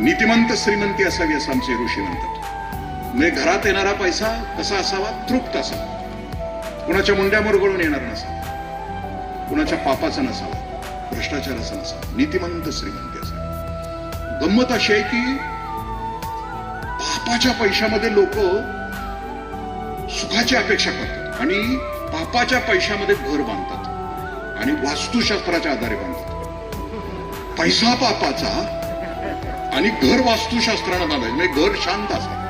नीतिमंत श्रीमंती असावी असं आमचे ऋषी म्हणतात. म्हणजे घरात येणारा पैसा कसा असावा? तृप्त असावा, कुणाच्या मुंड्या मुरगळून येणार नसावा, कुणाच्या पापाचा नसावा, भ्रष्टाचाराचा नसावा, नीतिमंत श्रीमंती असावी. गंमत अशी आहे की पापाच्या पैशामध्ये लोक सुखाची अपेक्षा करतात आणि पापाच्या पैशामध्ये घर बांधतात आणि वास्तुशास्त्राच्या आधारे बांधतात. पैसा पापाचा आणि घर वास्तुशास्त्रानं बांधायचं, म्हणजे घर शांत असतं.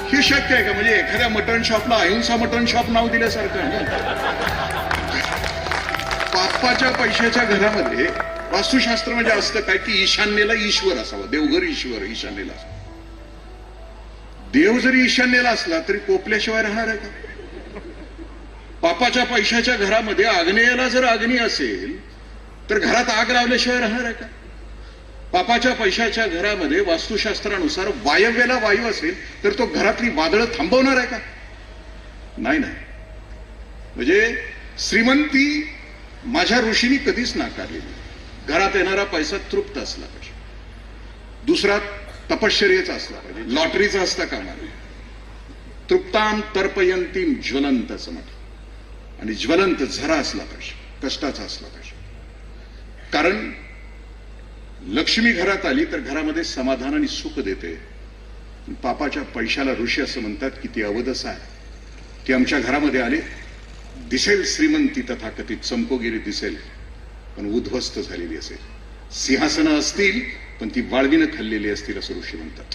हे शक्य आहे का? म्हणजे एखाद्या मटण शॉपला अहिंसा मटण शॉप नाव दिल्यासारखं आहे ना. पापाच्या पैशाच्या घरामध्ये वास्तुशास्त्र म्हणजे असतं काय की ईशान्येला ईश्वर असावा, देवघर ईश्वर ईशान्येला असावं. देव जरी ईशान्येला असला तरी कोपल्याशिवाय राहणार आहे का? पापाच्या पैशाच्या घरामध्ये आग्नेयाला जर अग्नी असेल तर घरात आग लावल्याशिवाय राहणार आहे का? पापाच्या पैशाच्या घरामध्ये वास्तुशास्त्रानुसार वायव्याला वायू असेल तर तो घरातली वादळं थांबवणार आहे का? नाही. म्हणजे श्रीमंती माझ्या ऋषींनी कधीच नाकारलेली. घरात येणारा पैसा तृप्त असला पाहिजे. दुसरा तपश्चर्याचा असला पाहिजे, लॉटरीचा असता कामा नये. तृप्ताम तर्पयंतीम ज्वलंत असं म्हटलं. आणि ज्वलंत झरा असला पाहिजे, कष्टाचा असला पाहिजे. कारण लक्ष्मी घरात आली तर घरामध्ये समाधान आणि सुख देते. पापाच्या पैशाला ऋषी असं म्हणतात की ती अवदस आहे. ती आमच्या घरामध्ये आले, दिसेल श्रीमंती तथाकथित चमकोगिरी दिसेल पण उद्ध्वस्त झालेली असेल. सिंहासनं असतील पण ती वाळवीनं खाल्लेली असतील असं ऋषी म्हणतात.